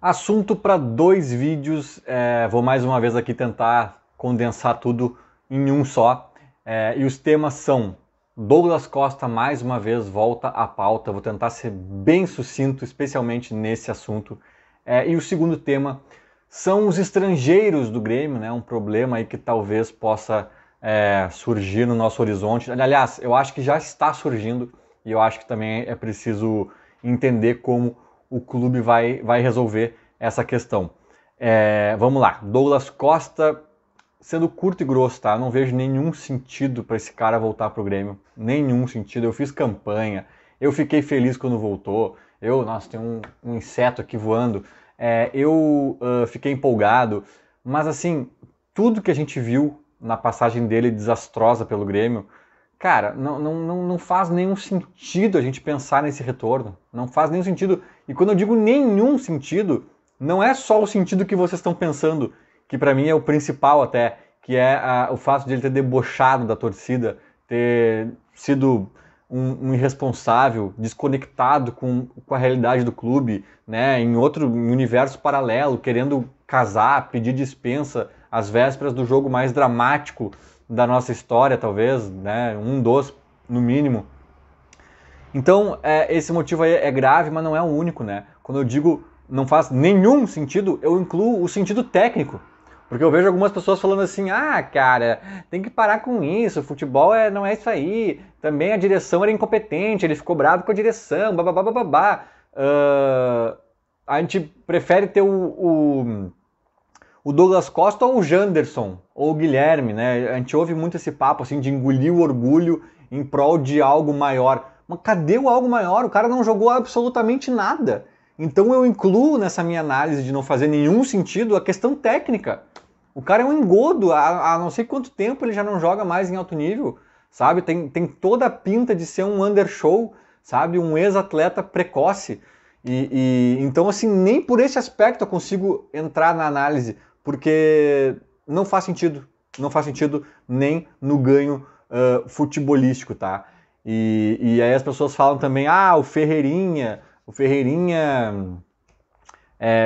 Assunto para 2 vídeos, vou mais uma vez aqui tentar condensar tudo em um só. E os temas são: Douglas Costa mais uma vez volta à pauta, vou tentar ser bem sucinto, especialmente nesse assunto. E o segundo tema são os estrangeiros do Grêmio, né? Um problema aí que talvez possa surgir no nosso horizonte. Aliás, eu acho que já está surgindo e eu acho que também é preciso entender como o clube vai resolver essa questão. Vamos lá, Douglas Costa, sendo curto e grosso, tá? Eu não vejo nenhum sentido para esse cara voltar pro Grêmio. Nenhum sentido. Eu fiz campanha, eu fiquei feliz quando voltou. Nossa, tem um inseto aqui voando. Eu fiquei empolgado. Mas assim, tudo que a gente viu na passagem dele desastrosa pelo Grêmio, cara, não faz nenhum sentido a gente pensar nesse retorno. Não faz nenhum sentido. E quando eu digo nenhum sentido, não é só o sentido que vocês estão pensando, que para mim é o principal até, que é o fato de ele ter debochado da torcida, ter sido um irresponsável, desconectado com a realidade do clube, né, em outro universo paralelo, querendo casar, pedir dispensa às vésperas do jogo mais dramático da nossa história, talvez, né, um dos, no mínimo. Então, esse motivo aí é grave, mas não é o único, né? Quando eu digo não faz nenhum sentido, eu incluo o sentido técnico. Porque eu vejo algumas pessoas falando assim, cara, tem que parar com isso, futebol não é isso aí, também a direção era incompetente, ele ficou bravo com a direção, babá. A gente prefere ter o Douglas Costa ou o Janderson, ou o Guilherme, né? A gente ouve muito esse papo assim de engolir o orgulho em prol de algo maior. Mas cadê o algo maior? O cara não jogou absolutamente nada. Então eu incluo nessa minha análise de não fazer nenhum sentido a questão técnica. O cara é um engodo, há não sei quanto tempo ele já não joga mais em alto nível, sabe? Tem toda a pinta de ser um undershow, sabe? Um ex-atleta precoce. Então, assim, nem por esse aspecto eu consigo entrar na análise, porque não faz sentido. Não faz sentido nem no ganho futebolístico, tá? E aí as pessoas falam também, o Ferreirinha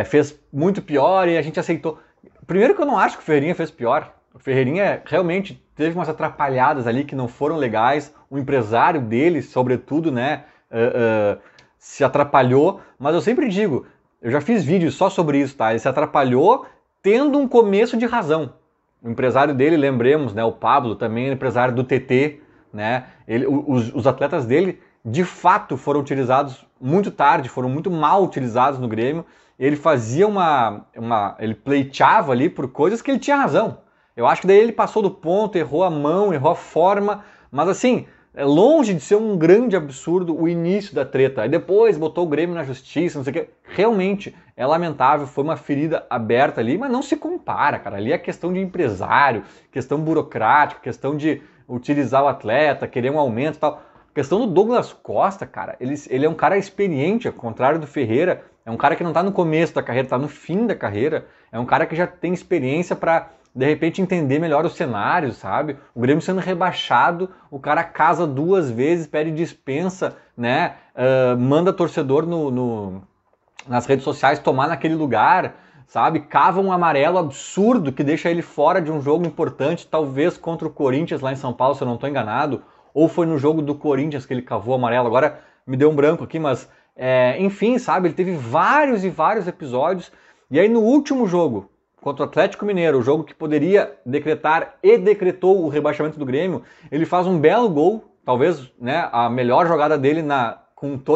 fez muito pior e a gente aceitou. Primeiro que eu não acho que o Ferreirinha fez pior. O Ferreirinha realmente teve umas atrapalhadas ali que não foram legais. O empresário dele, sobretudo, né, se atrapalhou. Mas eu sempre digo, eu já fiz vídeos só sobre isso, tá? Ele se atrapalhou tendo um começo de razão. O empresário dele, lembremos, né, o Pablo, também é empresário do TT, né? Os atletas dele, de fato, foram utilizados muito tarde, foram muito mal utilizados no Grêmio. Ele fazia ele pleiteava ali por coisas que ele tinha razão. Eu acho que daí ele passou do ponto, errou a mão, errou a forma, mas assim, é longe de ser um grande absurdo o início da treta. Aí depois botou o Grêmio na justiça, não sei o que. Realmente, é lamentável, foi uma ferida aberta ali, mas não se compara, cara. Ali é questão de empresário, questão burocrática, questão de utilizar o atleta, querer um aumento e tal. A questão do Douglas Costa, cara, ele é um cara experiente, ao contrário do Ferreira, é um cara que não está no começo da carreira, está no fim da carreira, é um cara que já tem experiência para, de repente, entender melhor os cenários, sabe? O Grêmio sendo rebaixado, o cara casa 2 vezes, pede dispensa, né? Manda torcedor nas redes sociais tomar naquele lugar, sabe? Cava um amarelo absurdo que deixa ele fora de um jogo importante, talvez contra o Corinthians lá em São Paulo, se eu não estou enganado, ou foi no jogo do Corinthians que ele cavou amarelo, agora me deu um branco aqui, mas enfim, sabe? Ele teve vários e vários episódios, e aí no último jogo, contra o Atlético Mineiro, o jogo que poderia decretar e decretou o rebaixamento do Grêmio, ele faz um belo gol, talvez, né, a melhor jogada dele em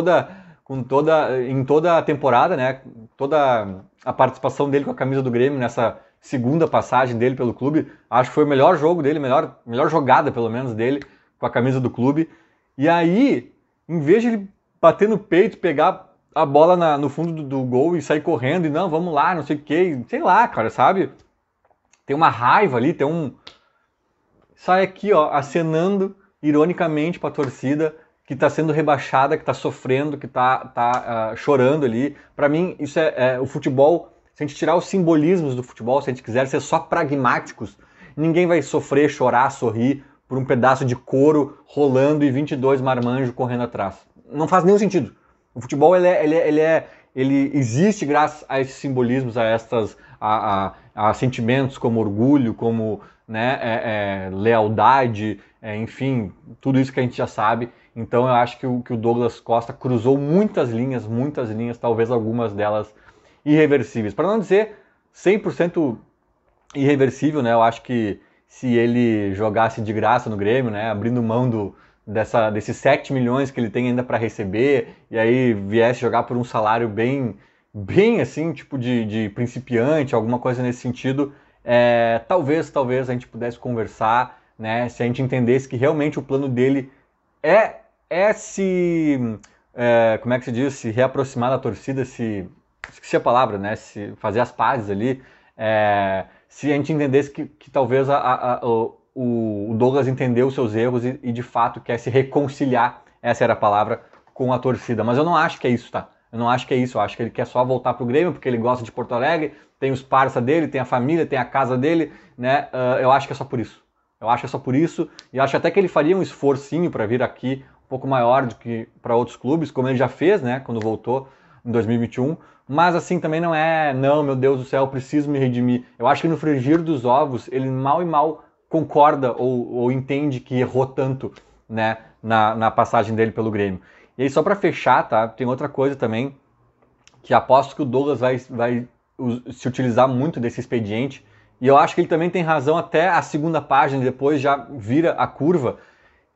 toda a temporada, né? Toda a participação dele com a camisa do Grêmio nessa segunda passagem dele pelo clube, acho que foi o melhor jogo dele, melhor jogada pelo menos dele com a camisa do clube. E aí, em vez de ele bater no peito, pegar a bola no fundo do gol e sair correndo e não, vamos lá, não sei o que, sei lá, cara, sabe? Tem uma raiva ali, sai aqui, ó, acenando ironicamente para a torcida que está sendo rebaixada, que está sofrendo, que está chorando ali. Para mim, isso é o futebol. Se a gente tirar os simbolismos do futebol, se a gente quiser ser só pragmáticos, ninguém vai sofrer, chorar, sorrir por um pedaço de couro rolando e 22 marmanjos correndo atrás. Não faz nenhum sentido. O futebol ele existe graças a esses simbolismos, a sentimentos como orgulho, como, né, lealdade, enfim, tudo isso que a gente já sabe. Então eu acho que o Douglas Costa cruzou muitas linhas, talvez algumas delas irreversíveis. Para não dizer 100% irreversível, né? Eu acho que se ele jogasse de graça no Grêmio, né, abrindo mão desses 7 milhões que ele tem ainda para receber, e aí viesse jogar por um salário bem assim, tipo de principiante, alguma coisa nesse sentido, talvez a gente pudesse conversar, né, se a gente entendesse que realmente o plano dele é como é que se diz, se reaproximar da torcida, esqueci a palavra, né, se fazer as pazes ali, se a gente entendesse que talvez o Douglas entendeu os seus erros e de fato quer se reconciliar, essa era a palavra, com a torcida. Mas eu não acho que é isso, tá? Eu não acho que é isso, eu acho que ele quer só voltar pro Grêmio porque ele gosta de Porto Alegre, tem os parça dele, tem a família, tem a casa dele, né? Eu acho que é só por isso. Eu acho que é só por isso, e acho até que ele faria um esforcinho para vir aqui um pouco maior do que para outros clubes, como ele já fez, né, quando voltou em 2021, mas assim também não, meu Deus do céu, eu preciso me redimir. Eu acho que no frigir dos ovos, ele mal e mal concorda ou entende que errou tanto, né, na passagem dele pelo Grêmio. E aí só para fechar, tá, tem outra coisa também, que aposto que o Douglas vai se utilizar muito desse expediente, e eu acho que ele também tem razão até a segunda página, depois já vira a curva,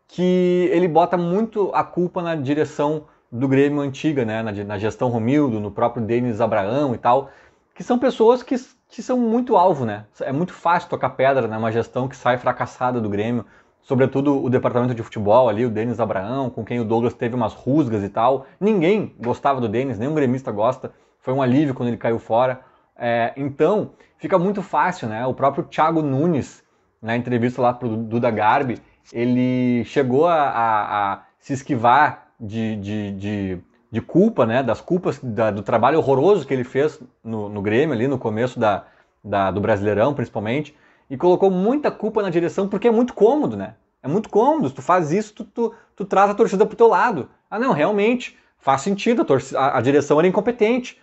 que ele bota muito a culpa na direção do Grêmio antiga, né? Na gestão Romildo, no próprio Denis Abraão e tal, que são pessoas que são muito alvo, né? É muito fácil tocar pedra numa gestão que sai fracassada do Grêmio, sobretudo o departamento de futebol ali, o Denis Abraão, com quem o Douglas teve umas rusgas e tal. Ninguém gostava do Denis, nenhum gremista gosta, foi um alívio quando ele caiu fora. Então, fica muito fácil, né? O próprio Thiago Nunes, na entrevista lá pro Duda Garbi, ele chegou a se esquivar de culpa, né? Das culpas do trabalho horroroso que ele fez no Grêmio ali no começo do Brasileirão, principalmente, e colocou muita culpa na direção porque é muito cômodo, né? É muito cômodo, se tu faz isso, tu traz a torcida pro teu lado. Ah, não, realmente, faz sentido, a direção era incompetente,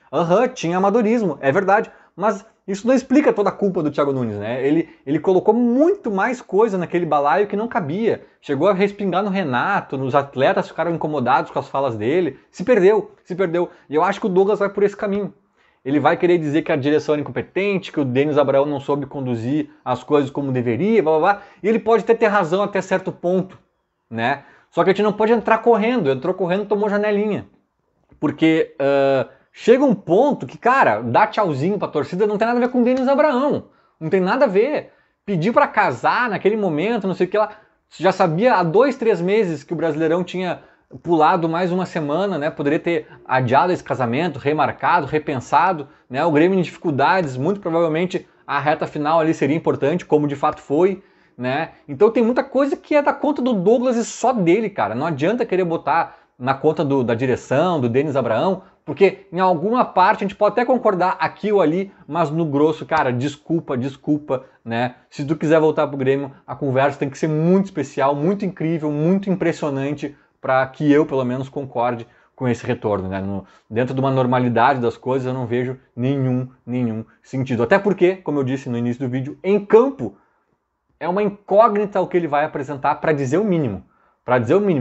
tinha amadorismo, é verdade, mas isso não explica toda a culpa do Thiago Nunes, né? Ele colocou muito mais coisa naquele balaio que não cabia, chegou a respingar no Renato, nos atletas ficaram incomodados com as falas dele, se perdeu, e eu acho que o Douglas vai por esse caminho. Ele vai querer dizer que a direção era incompetente, que o Denis Abraão não soube conduzir as coisas como deveria, blá blá blá, e ele pode até ter razão até certo ponto, né? Só que a gente não pode entrar correndo, entrou correndo, tomou janelinha. Porque chega um ponto que, cara, dar tchauzinho pra torcida não tem nada a ver com o Denis Abraão. Não tem nada a ver. Pedir pra casar naquele momento, não sei o que lá. Você já sabia há 2, 3 meses que o Brasileirão tinha pulado mais uma semana, né? Poderia ter adiado esse casamento, remarcado, repensado, né? O Grêmio em dificuldades, muito provavelmente a reta final ali seria importante, como de fato foi, né? Então tem muita coisa que é da conta do Douglas e só dele, cara. Não adianta querer botar na conta da direção, do Denis Abraão, porque em alguma parte a gente pode até concordar aqui ou ali, mas no grosso, cara, desculpa, né? Se tu quiser voltar pro Grêmio, a conversa tem que ser muito especial, muito incrível, muito impressionante para que eu, pelo menos, concorde com esse retorno, né? Dentro de uma normalidade das coisas, eu não vejo nenhum sentido. Até porque, como eu disse no início do vídeo, em campo é uma incógnita o que ele vai apresentar, para dizer o mínimo.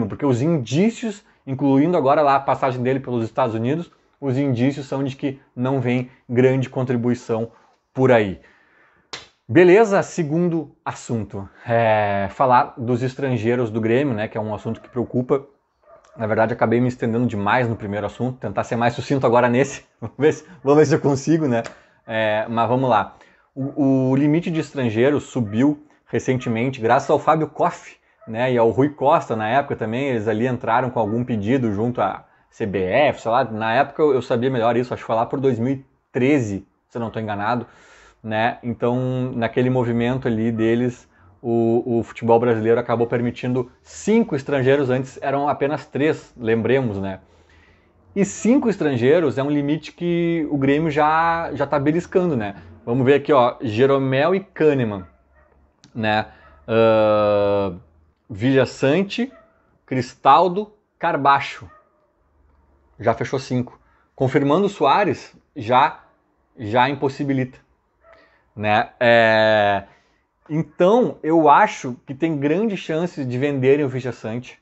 Porque os indícios, incluindo agora lá a passagem dele pelos Estados Unidos, os indícios são de que não vem grande contribuição por aí. Beleza, segundo assunto, falar dos estrangeiros do Grêmio, né, que é um assunto que preocupa. Na verdade, acabei me estendendo demais no primeiro assunto, tentar ser mais sucinto agora nesse, vamos ver se eu consigo, né? Mas vamos lá. O limite de estrangeiros subiu recentemente, graças ao Fábio Koff, né, e ao Rui Costa, na época também, eles ali entraram com algum pedido junto à CBF, sei lá, na época eu sabia melhor isso, acho que foi lá por 2013, se eu não estou enganado, né, então naquele movimento ali deles, o futebol brasileiro acabou permitindo 5 estrangeiros, antes eram apenas 3, lembremos, né, e 5 estrangeiros é um limite que o Grêmio já está beliscando, né, vamos ver aqui, ó, Jeromel e Kahneman, né, Villasante, Cristaldo, Carbacho. Já fechou 5. confirmando o Suárez, já impossibilita, né? Então, eu acho que tem grandes chances de venderem o Vichaçante,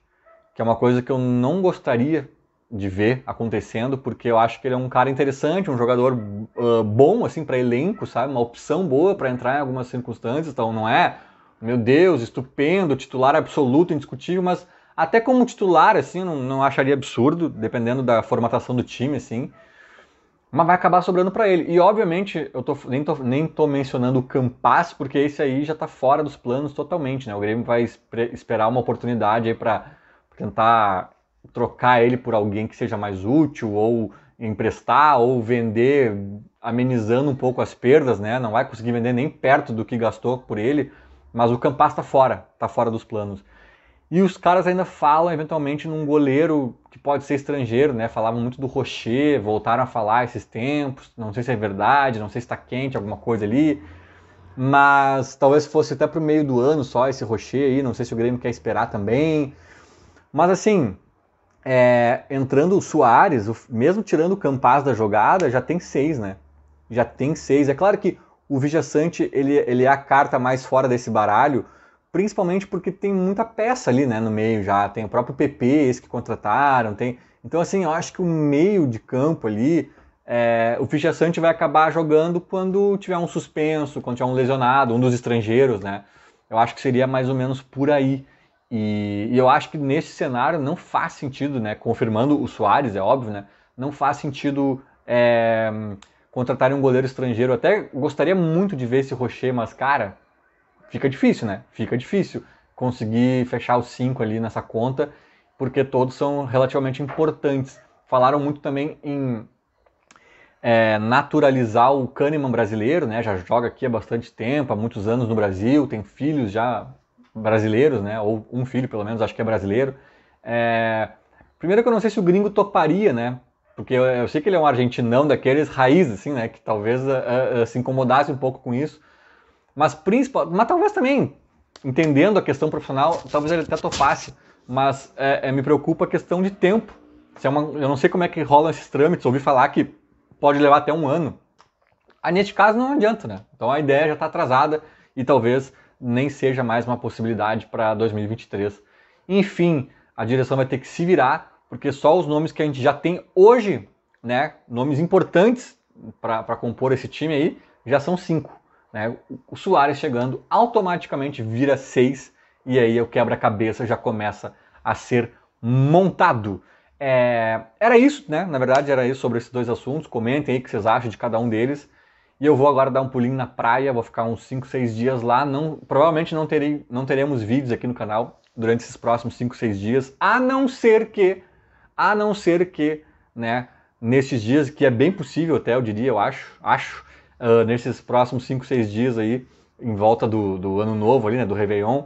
que é uma coisa que eu não gostaria de ver acontecendo, porque eu acho que ele é um cara interessante, um jogador bom assim para elenco, sabe? Uma opção boa para entrar em algumas circunstâncias, então não é, meu Deus, estupendo, titular absoluto, indiscutível, mas até como titular assim, não acharia absurdo, dependendo da formatação do time assim. Mas vai acabar sobrando para ele. E obviamente, nem tô mencionando o Campas, porque esse aí já está fora dos planos totalmente, né? O Grêmio vai esperar uma oportunidade aí para tentar trocar ele por alguém que seja mais útil, ou emprestar, ou vender, amenizando um pouco as perdas, né? Não vai conseguir vender nem perto do que gastou por ele, mas o Campas está fora dos planos. E os caras ainda falam, eventualmente, num goleiro que pode ser estrangeiro, né? Falavam muito do Rocher, voltaram a falar esses tempos. Não sei se é verdade, não sei se está quente, alguma coisa ali. Mas talvez fosse até pro meio do ano só esse Rocher aí. Não sei se o Grêmio quer esperar também. Mas assim, entrando o Suárez, mesmo tirando o Campas da jogada, já tem 6, né? Já tem 6. É claro que o Vichaçante, ele é a carta mais fora desse baralho, principalmente porque tem muita peça ali, né, no meio já. Tem o próprio PP, esse que contrataram, tem... Então, assim, eu acho que o meio de campo ali, o Vichaçante vai acabar jogando quando tiver um suspenso, quando tiver um lesionado, um dos estrangeiros, né? Eu acho que seria mais ou menos por aí. E eu acho que nesse cenário não faz sentido, né, confirmando o Suárez, é óbvio, né, não faz sentido contratarem um goleiro estrangeiro. Eu até gostaria muito de ver esse Rocher, mas, cara, fica difícil, né? Fica difícil conseguir fechar os 5 ali nessa conta, porque todos são relativamente importantes. Falaram muito também em naturalizar o Kahneman brasileiro, né? Já joga aqui há bastante tempo, há muitos anos no Brasil, tem filhos já brasileiros, né? Ou um filho, pelo menos, acho que é brasileiro. Primeiro que eu não sei se o gringo toparia, né? Porque eu sei que ele é um argentinão daqueles raízes, assim, né? Que talvez se incomodasse um pouco com isso. Mas talvez também, entendendo a questão profissional, talvez ele até topasse. Mas me preocupa a questão de tempo. Eu não sei como é que rolam esses trâmites. Ouvi falar que pode levar até 1 ano. Aí, neste caso, não adianta, né? Então a ideia já está atrasada e talvez nem seja mais uma possibilidade para 2023. Enfim, a direção vai ter que se virar, porque só os nomes que a gente já tem hoje, né, nomes importantes para compor esse time aí, já são 5. Né? O Suárez chegando automaticamente vira 6 e aí o quebra-cabeça já começa a ser montado. Era isso, né? Na verdade, era isso sobre esses 2 assuntos. Comentem aí o que vocês acham de cada um deles. E eu vou agora dar um pulinho na praia, vou ficar uns 5, 6 dias lá. Provavelmente não teremos vídeos aqui no canal durante esses próximos 5, 6 dias, a não ser que, né, nesses dias, que é bem possível até, eu diria, eu acho, nesses próximos 5, 6 dias aí, em volta do ano novo ali, né, do Réveillon,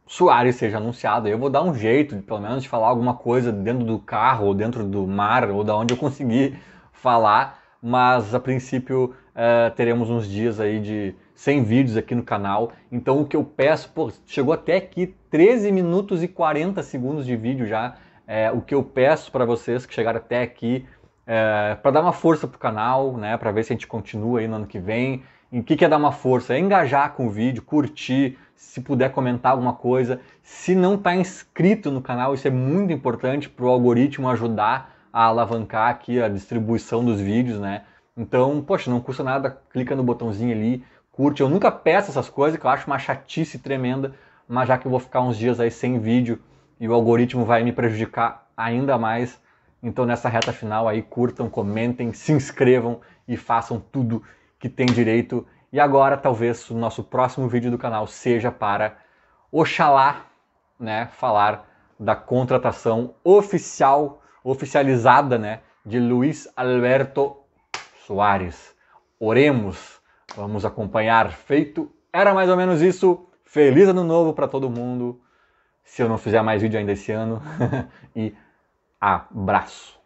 Suárez seja anunciado. Eu vou dar um jeito, pelo menos, de falar alguma coisa dentro do carro, ou dentro do mar, ou da onde eu conseguir falar, mas a princípio teremos uns dias aí de 100 vídeos aqui no canal. Então o que eu peço, chegou até aqui 13 minutos e 40 segundos de vídeo já. O que eu peço para vocês que chegaram até aqui, para dar uma força pro canal, né, para ver se a gente continua aí no ano que vem. E o que é dar uma força? É engajar com o vídeo, curtir, se puder comentar alguma coisa. Se não está inscrito no canal, isso é muito importante para o algoritmo ajudar a alavancar aqui a distribuição dos vídeos, né? Então, poxa, não custa nada, clica no botãozinho ali, curte. Eu nunca peço essas coisas, que eu acho uma chatice tremenda, mas já que eu vou ficar uns dias aí sem vídeo e o algoritmo vai me prejudicar ainda mais, então nessa reta final aí, curtam, comentem, se inscrevam e façam tudo que tem direito. E agora, talvez, o nosso próximo vídeo do canal seja para, oxalá, né, falar da contratação oficializada, né, de Luiz Alberto Suárez. Oremos, vamos acompanhar. Feito, era mais ou menos isso. Feliz ano novo para todo mundo, se eu não fizer mais vídeo ainda esse ano. E abraço.